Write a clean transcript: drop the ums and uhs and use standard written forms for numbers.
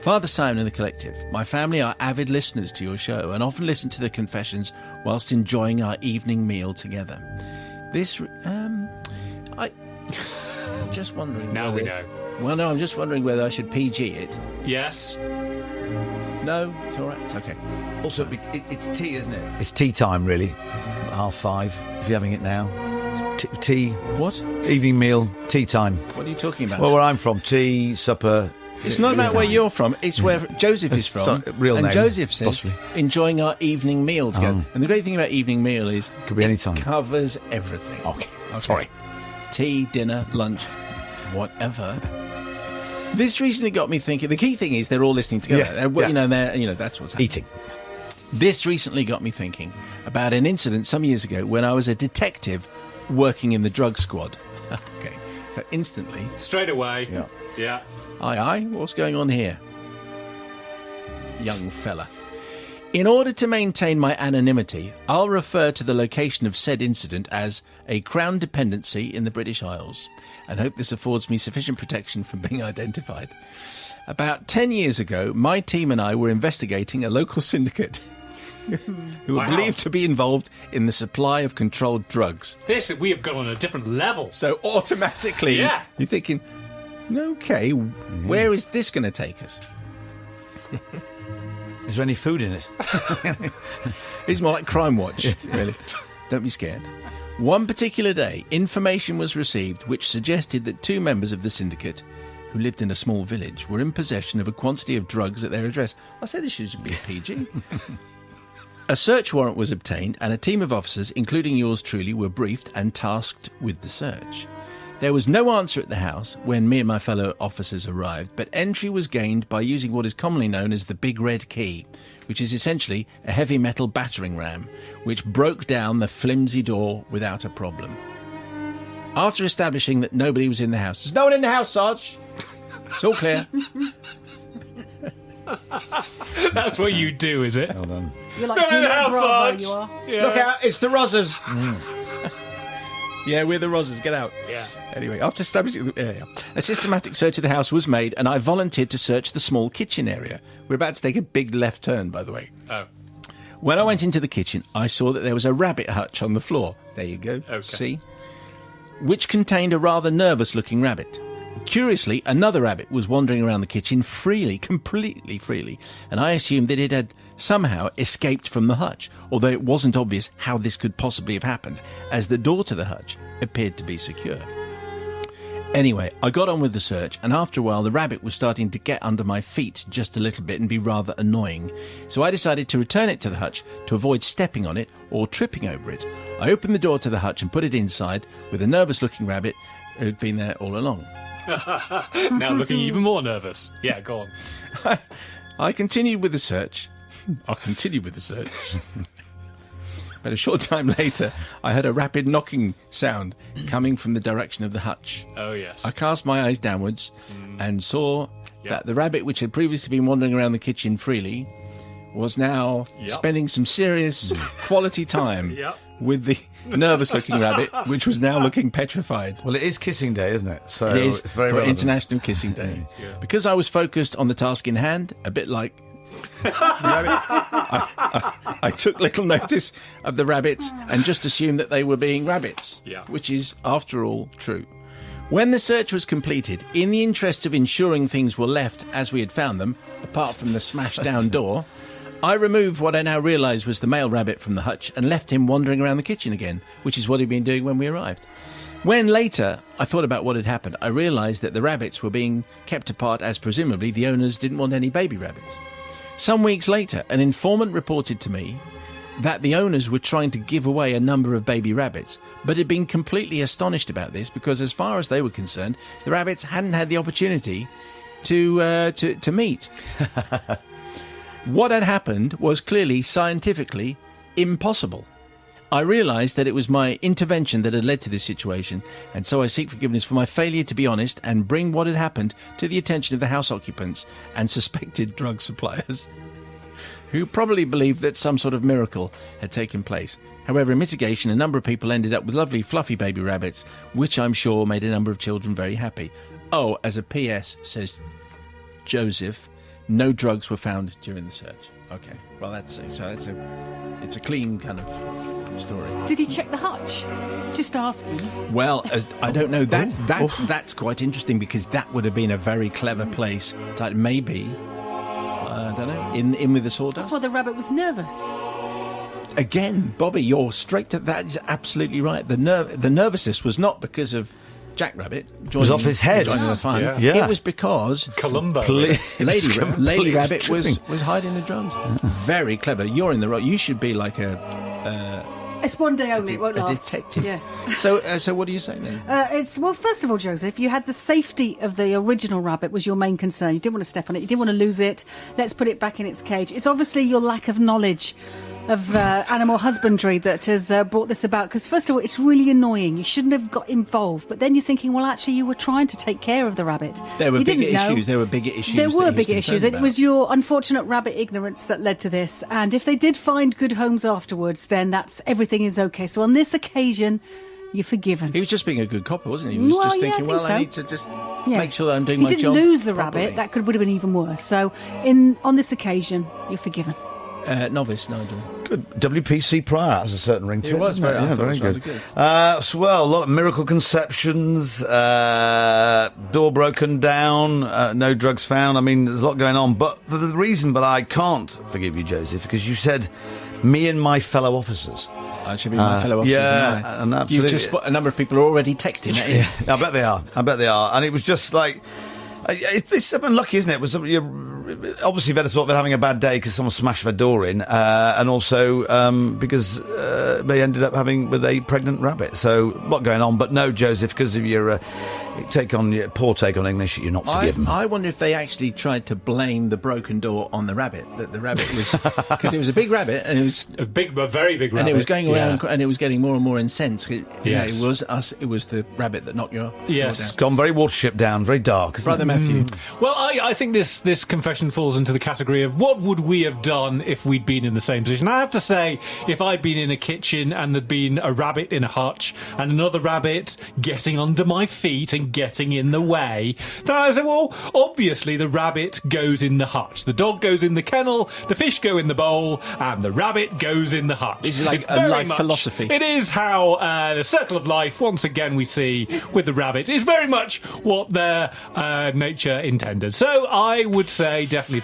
Father Simon and the Collective. My family are avid listeners to your show and often listen to the confessions whilst enjoying our evening meal together. I'm just wondering Now whether... we know. Well, no, I'm just wondering whether I should PG it. Yes. No, it's all right. It's okay. Also, it's tea, isn't it? It's tea time, really. 5:30, if you're having it now. Tea. What? Evening meal, tea time. What are you talking about? Well, where I'm from, tea, supper... It's not about where you're from. It's where Joseph is from. Sorry, real and name, Joseph says, possibly. enjoying our evening meal together. And the great thing about evening meal is Could be any time. Covers everything. Okay. Sorry. Tea, dinner, lunch, whatever. This recently got me thinking. The key thing is they're all listening together. Yes, That's what's happening. Eating. This recently got me thinking about an incident some years ago when I was a detective working in the drug squad. Okay. So instantly... Straight away. Yeah. Yeah. Aye, what's going on here? Young fella. In order to maintain my anonymity, I'll refer to the location of said incident as a Crown dependency in the British Isles, and hope this affords me sufficient protection from being identified. About 10 years ago, my team and I were investigating a local syndicate who were believed to be involved in the supply of controlled drugs. We have gone on a different level. So automatically, you're thinking... Okay, where is this going to take us? Is there any food in it? It's more like Crime Watch, really. Don't be scared. One particular day, information was received which suggested that 2 members of the syndicate, who lived in a small village, were in possession of a quantity of drugs at their address. I say this should be a PG. A search warrant was obtained, and a team of officers, including yours truly, were briefed and tasked with the search. There was no answer at the house when me and my fellow officers arrived, but entry was gained by using what is commonly known as the Big Red Key, which is essentially a heavy metal battering ram, which broke down the flimsy door without a problem. After establishing that nobody was in the house... There's no one in the house, Sarge! It's all clear. That's what you do, is it? Well done. You're like Juliet Bravo, Sarge. you are. Yeah. Look out, it's the Rozzers! Yeah, we're the Rozzers, get out. Yeah. Anyway, after establishing... a systematic search of the house was made, and I volunteered to search the small kitchen area. We're about to take a big left turn, by the way. Oh. When I went into the kitchen, I saw that there was a rabbit hutch on the floor. There you go. Okay. See? Which contained a rather nervous-looking rabbit. Curiously, another rabbit was wandering around the kitchen freely, completely freely, and I assumed that it had somehow escaped from the hutch, although it wasn't obvious how this could possibly have happened, as the door to the hutch appeared to be secure. Anyway, I got on with the search, and after a while the rabbit was starting to get under my feet just a little bit and be rather annoying, so I decided to return it to the hutch to avoid stepping on it or tripping over it. I opened the door to the hutch and put it inside with a nervous-looking rabbit who'd been there all along. Now looking even more nervous. Yeah, go on. I continued with the search. But a short time later, I heard a rapid knocking sound coming from the direction of the hutch. Oh, yes. I cast my eyes downwards and saw that the rabbit, which had previously been wandering around the kitchen freely, was now spending some serious quality time with the nervous-looking rabbit, which was now looking petrified. Well, it is kissing day, isn't it? So It is it's very for relevant. International Kissing Day. Because I was focused on the task in hand, a bit like the rabbit, I took little notice of the rabbits and just assumed that they were being rabbits, which is, after all, true. When the search was completed, in the interest of ensuring things were left as we had found them, apart from the smashed-down door, I removed what I now realise was the male rabbit from the hutch and left him wandering around the kitchen again, which is what he'd been doing when we arrived. When later I thought about what had happened, I realised that the rabbits were being kept apart as presumably the owners didn't want any baby rabbits. Some weeks later, an informant reported to me that the owners were trying to give away a number of baby rabbits, but had been completely astonished about this because, as far as they were concerned, the rabbits hadn't had the opportunity to meet. What had happened was clearly scientifically impossible. I realised that it was my intervention that had led to this situation, and so I seek forgiveness for my failure to be honest and bring what had happened to the attention of the house occupants and suspected drug suppliers, who probably believed that some sort of miracle had taken place. However, in mitigation, a number of people ended up with lovely, fluffy baby rabbits, which I'm sure made a number of children very happy. Oh, as a PS, says Joseph, No drugs were found during the search. Okay, well it's a clean kind of story. Did he check the hutch? Just asking. Well, I don't know. That's quite interesting because that would have been a very clever place. That maybe, I don't know, in with the sawdust. That's why the rabbit was nervous. Again, Bobby, you're straight to that. Is absolutely right. The nervousness was not because of Jack Rabbit. It was off his head. Joining the fun. Yeah. It was because Columbo. Lady Rabbit was hiding the drugs. Very clever. You're in the right. You should be like It's one day only. It won't a last. detective. Yeah. So what do you say then? Well, first of all, Joseph, you had the safety of the original rabbit was your main concern. You didn't want to step on it. You didn't want to lose it. Let's put it back in its cage. It's obviously your lack of knowledge of animal husbandry that has brought this about. Because first of all, it's really annoying. You shouldn't have got involved. But then you're thinking, well, actually, you were trying to take care of the rabbit. There were you bigger didn't know. issues. There were bigger issues. There that were he was bigger issues. concerned It was about. your unfortunate rabbit ignorance that led to this. And if they did find good homes afterwards, then everything is okay. So on this occasion, you're forgiven. He was just being a good copper, wasn't he? He was just thinking, I think so. I need to just make sure that I'm doing my He job. didn't lose the properly. rabbit. That would have been even worse. So on this occasion, you're forgiven. Novice, Nigel. Good. WPC Prior has a certain ring to it. It was doesn't very, Yeah, I thought very it was good. rather good. So, well, a lot of miracle conceptions, door broken down, no drugs found. I mean, there's a lot going on. But for the reason, but I can't forgive you, Joseph, because you said me and my fellow officers. I should be my fellow officers. yeah, and absolutely. You've just a number of people are already texting that in. I bet they are. And it was just like, it's unlucky, isn't it? You're obviously they're sort of having a bad day because someone smashed their door in, and also because they ended up with a pregnant rabbit. So a lot going on. But no, Joseph, because of your poor take on English, you're not forgiven. I wonder if they actually tried to blame the broken door on the rabbit. That the rabbit was because it was a big rabbit and it was A very big rabbit. and it was going around Yeah. and it was getting more and more incensed. Yes. It was us. It was the rabbit that knocked your Yes. door It's gone very Watership Down, very dark. Isn't Brother it? Matthew. Well, I think this confession falls into the category of what would we have done if we'd been in the same position. I have to say, if I'd been in a kitchen and there'd been a rabbit in a hutch and another rabbit getting under my feet and getting in the way, then I said, well, obviously the rabbit goes in the hutch. The dog goes in the kennel, the fish go in the bowl, and the rabbit goes in the hutch. This is like It's a very life much- philosophy. It is how the circle of life, once again, we see with the rabbit, is very much what their nature intended. So I would say definitely